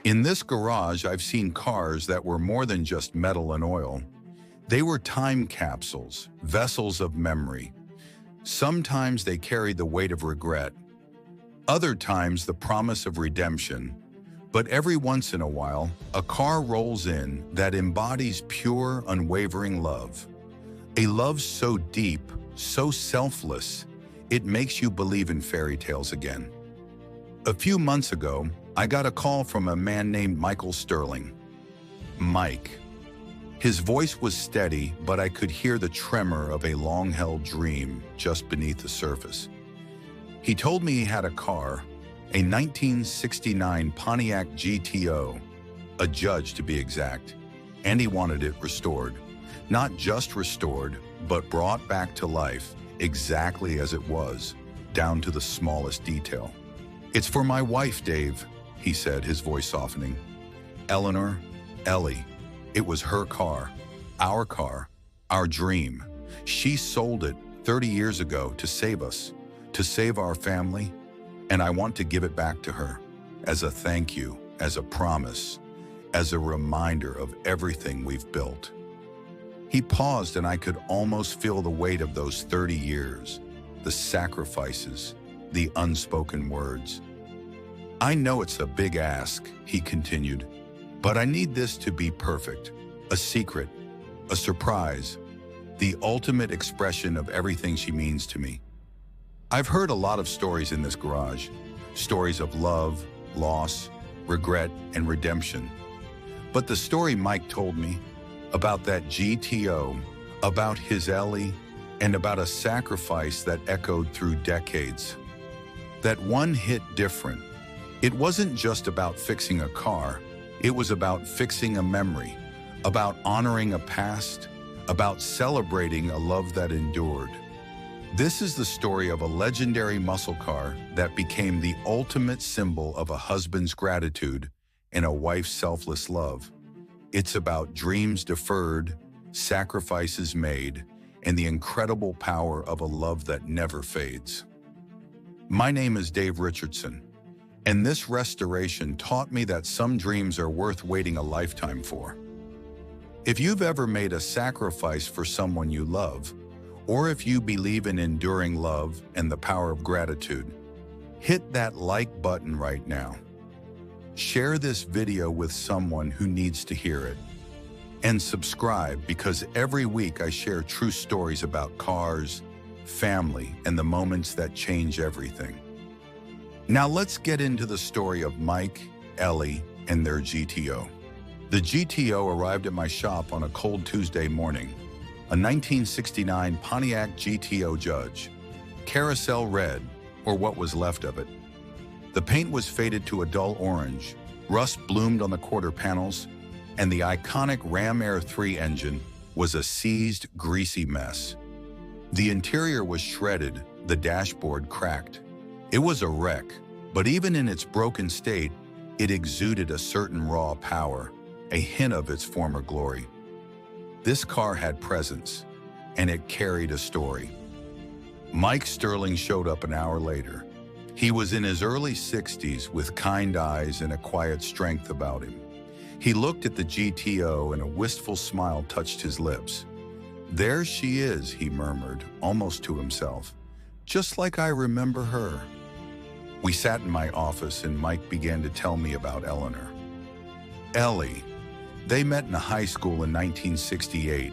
In this garage, I've seen cars that were more than just metal and oil. They were time capsules, vessels of memory. Sometimes they carried the weight of regret, other times the promise of redemption. But every once in a while, a car rolls in that embodies pure, unwavering love. A love so deep, so selfless, it makes you believe in fairy tales again. A few months ago, I got a call from a man named Michael Sterling. Mike. His voice was steady, but I could hear the tremor of a long-held dream just beneath the surface. He told me he had a car, a 1969 Pontiac GTO, a Judge to be exact, and he wanted it restored. Not just restored, but brought back to life exactly as it was, down to the smallest detail. "It's for my wife, Dave," he said, his voice softening. "Eleanor, Ellie. It was her car, our dream. She sold it 30 years ago to save us, to save our family, and I want to give it back to her as a thank you, as a promise, as a reminder of everything we've built." He paused, and I could almost feel the weight of those 30 years, the sacrifices, the unspoken words. "I know it's a big ask," he continued, "but I need this to be perfect, a secret, a surprise, the ultimate expression of everything she means to me." I've heard a lot of stories in this garage, stories of love, loss, regret, and redemption. But the story Mike told me, about that GTO, about his Ellie, and about a sacrifice that echoed through decades. That one hit different. It wasn't just about fixing a car, it was about fixing a memory, about honoring a past, about celebrating a love that endured. This is the story of a legendary muscle car that became the ultimate symbol of a husband's gratitude and a wife's selfless love. It's about dreams deferred, sacrifices made, and the incredible power of a love that never fades. My name is Dave Richardson, and this restoration taught me that some dreams are worth waiting a lifetime for. If you've ever made a sacrifice for someone you love, or if you believe in enduring love and the power of gratitude, hit that like button right now. Share this video with someone who needs to hear it. And subscribe, because every week I share true stories about cars, family, and the moments that change everything. Now let's get into the story of Mike, Ellie, and their GTO. The GTO arrived at my shop on a cold Tuesday morning, a 1969 Pontiac GTO Judge, Carousel red, or what was left of it. The paint was faded to a dull orange, rust bloomed on the quarter panels, and the iconic Ram Air 3 engine was a seized, greasy mess. The interior was shredded, the dashboard cracked. It was a wreck, but even in its broken state, it exuded a certain raw power, a hint of its former glory. This car had presence, and it carried a story. Mike Sterling showed up an hour later. He was in his early 60s with kind eyes and a quiet strength about him. He looked at the GTO and a wistful smile touched his lips. "There she is," he murmured, almost to himself. "Just like I remember her." We sat in my office and Mike began to tell me about Eleanor. Ellie. They met in high school in 1968.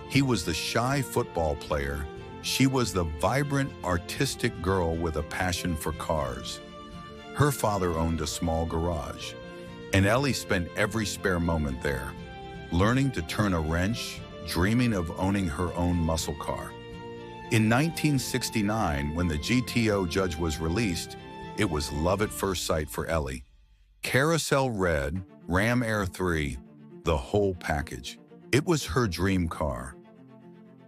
He was the shy football player. She was the vibrant, artistic girl with a passion for cars. Her father owned a small garage, and Ellie spent every spare moment there, learning to turn a wrench, dreaming of owning her own muscle car. In 1969, when the GTO Judge was released, it was love at first sight for Ellie. Carousel red, Ram Air 3, the whole package. It was her dream car.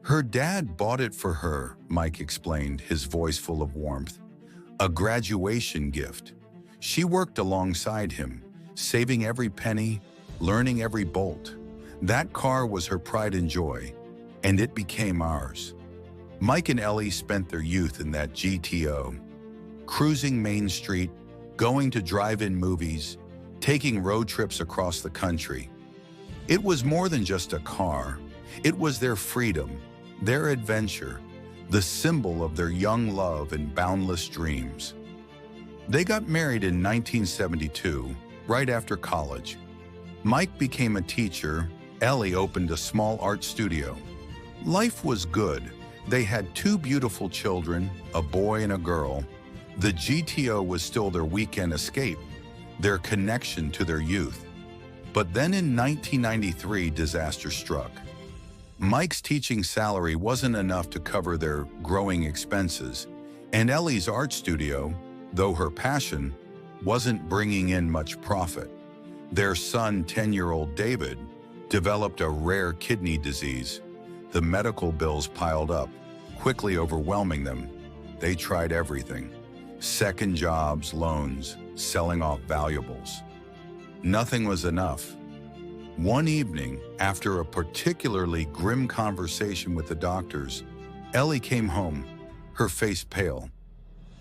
Her dad bought it for her, Mike explained, his voice full of warmth. A graduation gift. She worked alongside him, saving every penny, learning every bolt. That car was her pride and joy, and it became ours. Mike and Ellie spent their youth in that GTO, cruising Main Street, going to drive-in movies, taking road trips across the country. It was more than just a car. It was their freedom, their adventure, the symbol of their young love and boundless dreams. They got married in 1972, right after college. Mike became a teacher. Ellie opened a small art studio. Life was good. They had 2 beautiful children, a boy and a girl. The GTO was still their weekend escape, their connection to their youth. But then in 1993, disaster struck. Mike's teaching salary wasn't enough to cover their growing expenses, and Ellie's art studio, though her passion, wasn't bringing in much profit. Their son, 10-year-old David, developed a rare kidney disease. The medical bills piled up, quickly overwhelming them. They tried everything: second jobs, loans, selling off valuables. Nothing was enough. One evening, after a particularly grim conversation with the doctors, Ellie came home, her face pale.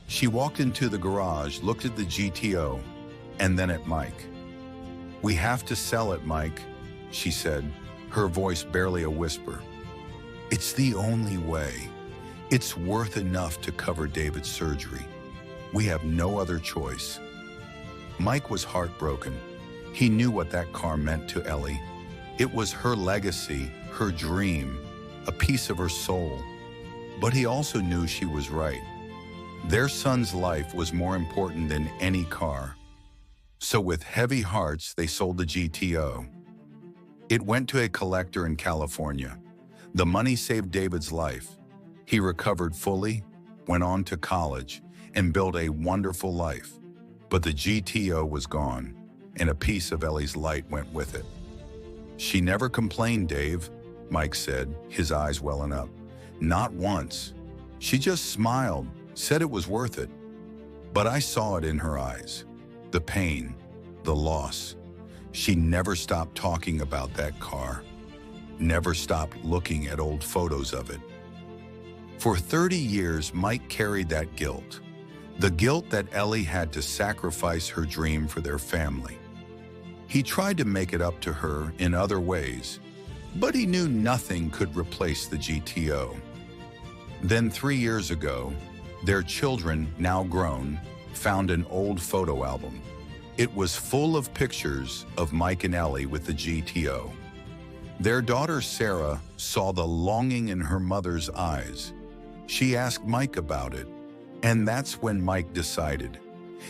She walked into the garage, looked at the GTO, and then at Mike. "We have to sell it, Mike," she said, her voice barely a whisper. "It's the only way. It's worth enough to cover David's surgery. We have no other choice." Mike was heartbroken. He knew what that car meant to Ellie. It was her legacy, her dream, a piece of her soul. But he also knew she was right. Their son's life was more important than any car. So with heavy hearts, they sold the GTO. It went to a collector in California. The money saved David's life. He recovered fully, went on to college, and built a wonderful life. But the GTO was gone, and a piece of Ellie's light went with it. "She never complained, Dave," Mike said, his eyes welling up. "Not once. She just smiled, said it was worth it. But I saw it in her eyes. The pain, the loss. She never stopped talking about that car. Never stopped looking at old photos of it." For 30 years, Mike carried that guilt. The guilt that Ellie had to sacrifice her dream for their family. He tried to make it up to her in other ways, but he knew nothing could replace the GTO. Then 3 years ago, their children, now grown, found an old photo album. It was full of pictures of Mike and Ellie with the GTO. Their daughter Sarah saw the longing in her mother's eyes. She asked Mike about it, and that's when Mike decided.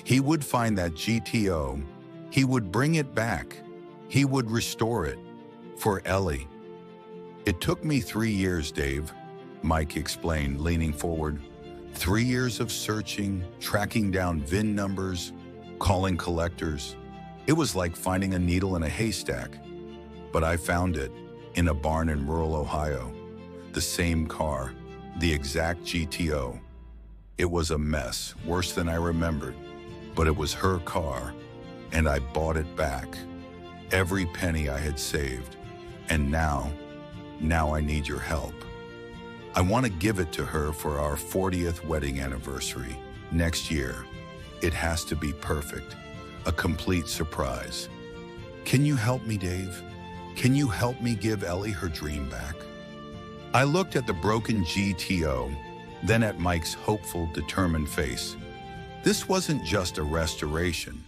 He would find that GTO, he would bring it back, he would restore it, for Ellie. "It took me 3 years, Dave," Mike explained, leaning forward. 3 years of searching, tracking down VIN numbers, calling collectors. It was like finding a needle in a haystack. But I found it, in a barn in rural Ohio. The same car, the exact GTO. It was a mess, worse than I remembered. But it was her car, and I bought it back. Every penny I had saved. And now I need your help. I want to give it to her for our 40th wedding anniversary, next year. It has to be perfect, a complete surprise. Can you help me, Dave? Can you help me give Ellie her dream back?" I looked at the broken GTO, then at Mike's hopeful, determined face. This wasn't just a restoration.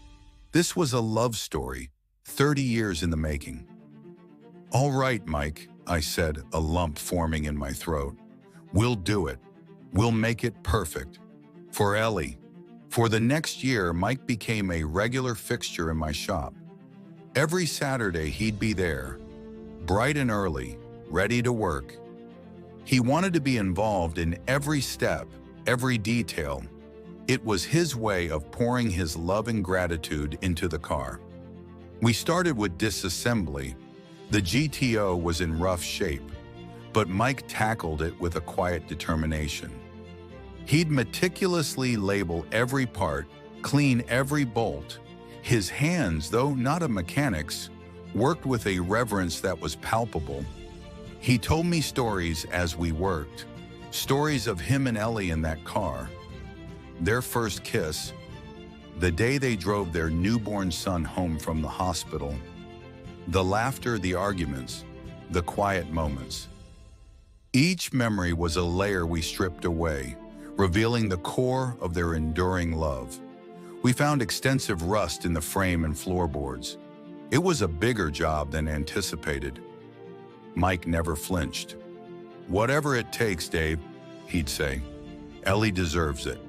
This was a love story, 30 years in the making. "All right, Mike," I said, a lump forming in my throat. "We'll do it. We'll make it perfect. For Ellie." For the next year, Mike became a regular fixture in my shop. Every Saturday, he'd be there, bright and early, ready to work. He wanted to be involved in every step, every detail. It was his way of pouring his love and gratitude into the car. We started with disassembly. The GTO was in rough shape, but Mike tackled it with a quiet determination. He'd meticulously label every part, clean every bolt. His hands, though not a mechanic's, worked with a reverence that was palpable. He told me stories as we worked, stories of him and Ellie in that car. Their first kiss, the day they drove their newborn son home from the hospital. The laughter, the arguments, the quiet moments. Each memory was a layer we stripped away, revealing the core of their enduring love. We found extensive rust in the frame and floorboards. It was a bigger job than anticipated. Mike never flinched. "Whatever it takes, Dave," he'd say. "Ellie deserves it."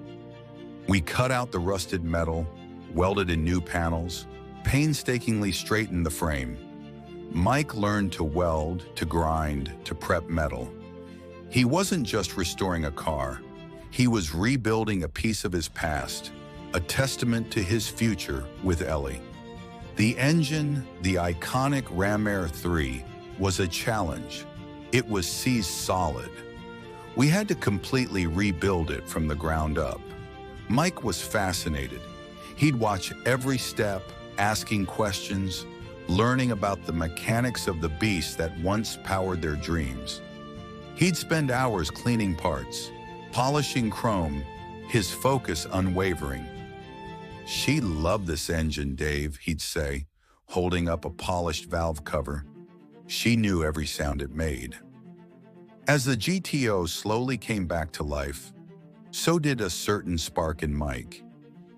We cut out the rusted metal, welded in new panels, painstakingly straightened the frame. Mike learned to weld, to grind, to prep metal. He wasn't just restoring a car. He was rebuilding a piece of his past, a testament to his future with Ellie. The engine, the iconic Ram Air 3, was a challenge. It was seized solid. We had to completely rebuild it from the ground up. Mike was fascinated. He'd watch every step, asking questions, learning about the mechanics of the beast that once powered their dreams. He'd spend hours cleaning parts, polishing chrome, his focus unwavering. "She loved this engine, Dave," he'd say, holding up a polished valve cover. "She knew every sound it made." As the GTO slowly came back to life, so did a certain spark in Mike.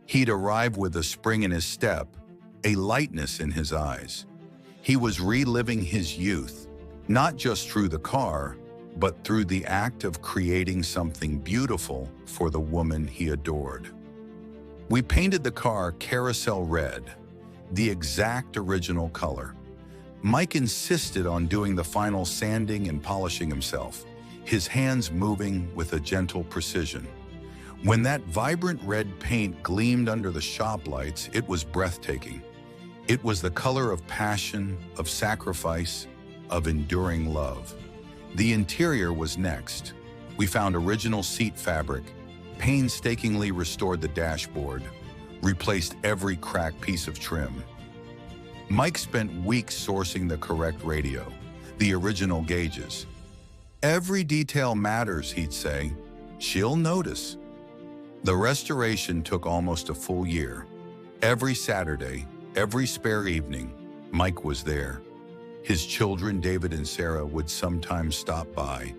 He'd arrive with a spring in his step, a lightness in his eyes. He was reliving his youth, not just through the car, but through the act of creating something beautiful for the woman he adored. We painted the car Carousel red, the exact original color. Mike insisted on doing the final sanding and polishing himself, his hands moving with a gentle precision. When that vibrant red paint gleamed under the shop lights, it was breathtaking. It was the color of passion, of sacrifice, of enduring love. The interior was next. We found original seat fabric, painstakingly restored the dashboard, replaced every cracked piece of trim. Mike spent weeks sourcing the correct radio, the original gauges. "Every detail matters," he'd say. "She'll notice." The restoration took almost a full year. Every Saturday, every spare evening, Mike was there. His children, David and Sarah, would sometimes stop by,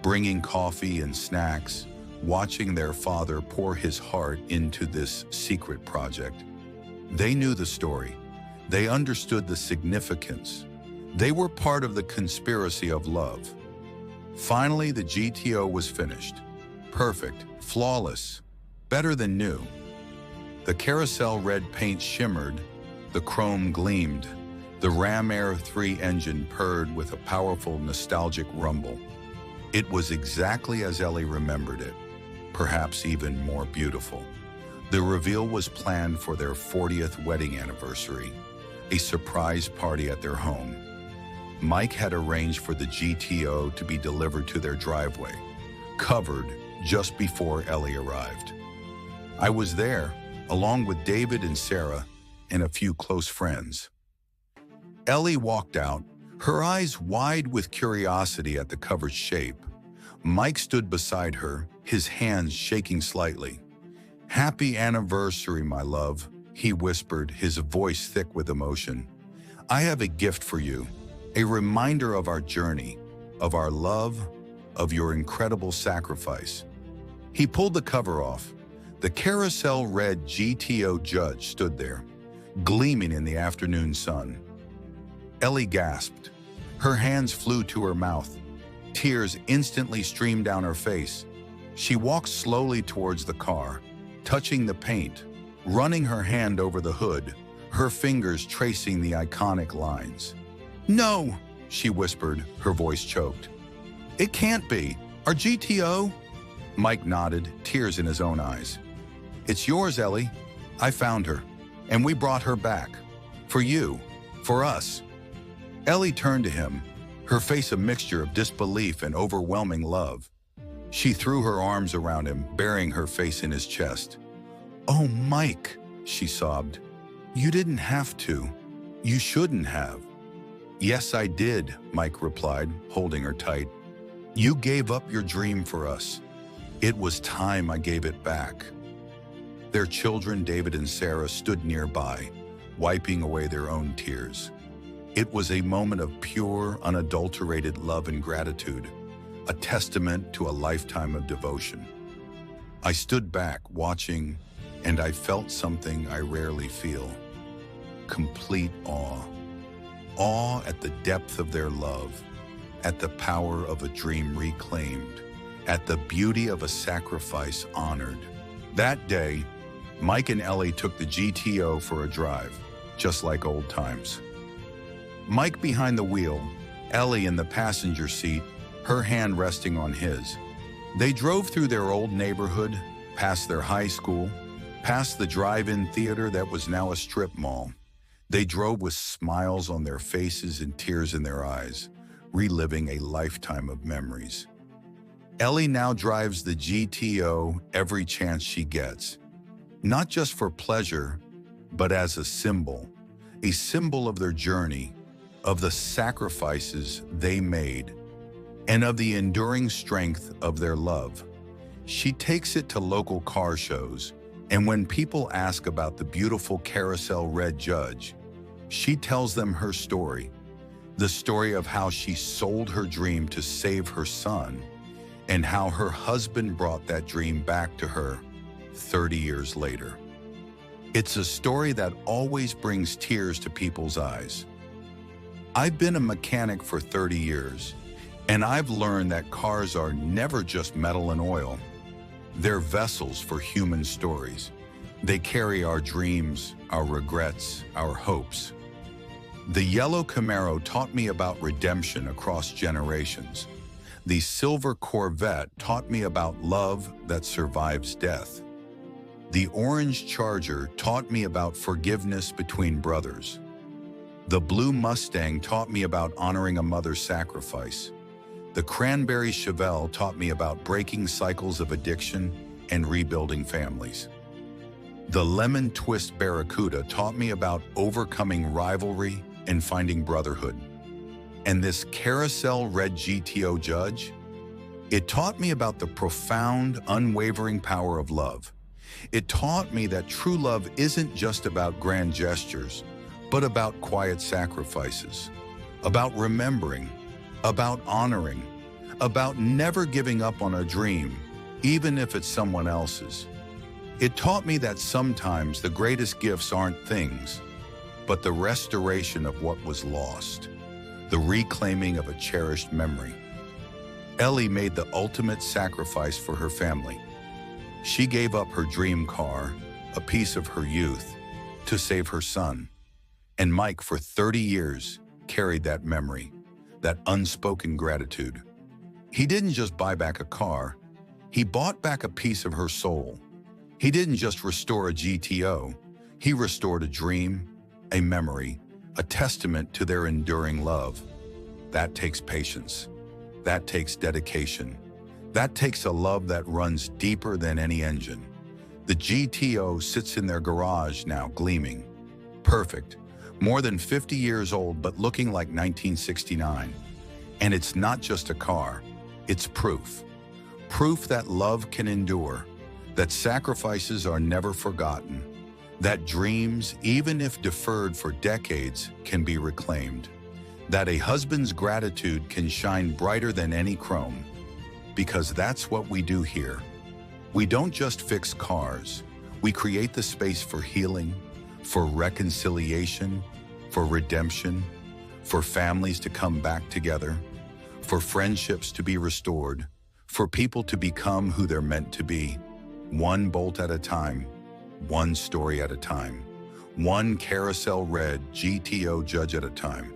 bringing coffee and snacks, watching their father pour his heart into this secret project. They knew the story. They understood the significance. They were part of the conspiracy of love. Finally, the GTO was finished. Perfect, flawless, better than new. The Carousel red paint shimmered, the chrome gleamed, the Ram Air 3 engine purred with a powerful, nostalgic rumble. It was exactly as Ellie remembered it, perhaps even more beautiful. The reveal was planned for their 40th wedding anniversary, a surprise party at their home. Mike had arranged for the GTO to be delivered to their driveway, covered just before Ellie arrived. I was there, along with David and Sarah and a few close friends. Ellie walked out, her eyes wide with curiosity at the cover's shape. Mike stood beside her, his hands shaking slightly. "Happy anniversary, my love," he whispered, his voice thick with emotion. "I have a gift for you, a reminder of our journey, of our love, of your incredible sacrifice." He pulled the cover off. The Carousel red GTO Judge stood there, gleaming in the afternoon sun. Ellie gasped. Her hands flew to her mouth. Tears instantly streamed down her face. She walked slowly towards the car, touching the paint, running her hand over the hood, her fingers tracing the iconic lines. "No," she whispered, her voice choked. "It can't be. Our GTO?" Mike nodded, tears in his own eyes. "It's yours, Ellie. I found her, and we brought her back. For you. For us." Ellie turned to him, her face a mixture of disbelief and overwhelming love. She threw her arms around him, burying her face in his chest. "Oh, Mike," she sobbed. "You didn't have to. You shouldn't have." "Yes, I did," Mike replied, holding her tight. "You gave up your dream for us. It was time I gave it back." Their children, David and Sarah, stood nearby, wiping away their own tears. It was a moment of pure, unadulterated love and gratitude, a testament to a lifetime of devotion. I stood back, watching, and I felt something I rarely feel: complete awe. Awe at the depth of their love, at the power of a dream reclaimed, at the beauty of a sacrifice honored. That day, Mike and Ellie took the GTO for a drive, just like old times. Mike behind the wheel, Ellie in the passenger seat, her hand resting on his. They drove through their old neighborhood, past their high school, past the drive-in theater that was now a strip mall. They drove with smiles on their faces and tears in their eyes, reliving a lifetime of memories. Ellie now drives the GTO every chance she gets, not just for pleasure, but as a symbol of their journey, of the sacrifices they made, and of the enduring strength of their love. She takes it to local car shows, and when people ask about the beautiful Carousel red Judge, she tells them her story, the story of how she sold her dream to save her son, and how her husband brought that dream back to her 30 years later. It's a story that always brings tears to people's eyes. I've been a mechanic for 30 years, and I've learned that cars are never just metal and oil. They're vessels for human stories. They carry our dreams, our regrets, our hopes. The yellow Camaro taught me about redemption across generations. The silver Corvette taught me about love that survives death. The orange Charger taught me about forgiveness between brothers. The blue Mustang taught me about honoring a mother's sacrifice. The cranberry Chevelle taught me about breaking cycles of addiction and rebuilding families. The lemon twist Barracuda taught me about overcoming rivalry and finding brotherhood. And this Carousel red GTO Judge, it taught me about the profound, unwavering power of love. It taught me that true love isn't just about grand gestures, but about quiet sacrifices, about remembering, about honoring, about never giving up on a dream, even if it's someone else's. It taught me that sometimes the greatest gifts aren't things, but the restoration of what was lost, the reclaiming of a cherished memory. Ellie made the ultimate sacrifice for her family. She gave up her dream car, a piece of her youth, to save her son. And Mike, for 30 years, carried that memory, that unspoken gratitude. He didn't just buy back a car, he bought back a piece of her soul. He didn't just restore a GTO, he restored a dream, a memory, a testament to their enduring love. That takes patience. That takes dedication. That takes a love that runs deeper than any engine. The GTO sits in their garage now, gleaming, perfect, more than 50 years old, but looking like 1969. And it's not just a car, it's proof. Proof that love can endure, that sacrifices are never forgotten, that dreams, even if deferred for decades, can be reclaimed, that a husband's gratitude can shine brighter than any chrome. Because that's what we do here. We don't just fix cars, we create the space for healing, for reconciliation, for redemption, for families to come back together, for friendships to be restored, for people to become who they're meant to be, one bolt at a time, one story at a time, one Carousel red GTO Judge at a time.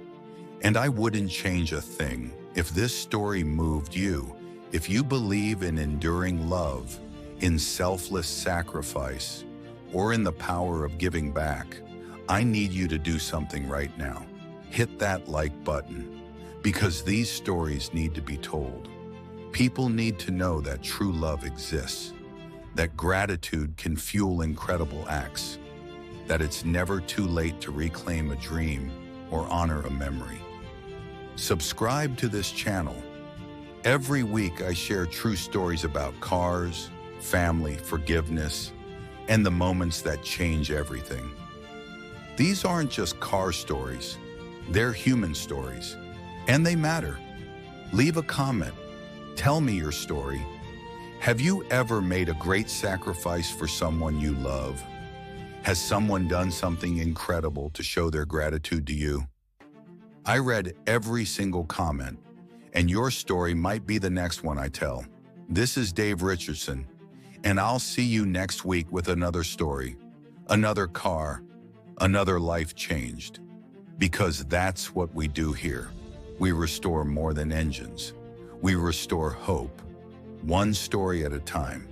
And I wouldn't change a thing if this story moved you, if you believe in enduring love, in selfless sacrifice, or in the power of giving back. I need you to do something right now. Hit that like button, because these stories need to be told. People need to know that true love exists, that gratitude can fuel incredible acts, that it's never too late to reclaim a dream or honor a memory. Subscribe to this channel. Every week I share true stories about cars, family, forgiveness, and the moments that change everything. These aren't just car stories, they're human stories, and they matter. Leave a comment. Tell me your story. Have you ever made a great sacrifice for someone you love? Has someone done something incredible to show their gratitude to you? I read every single comment, and your story might be the next one I tell. This is Dave Richardson, and I'll see you next week with another story, another car, another life changed. Because that's what we do here. We restore more than engines. We restore hope, one story at a time.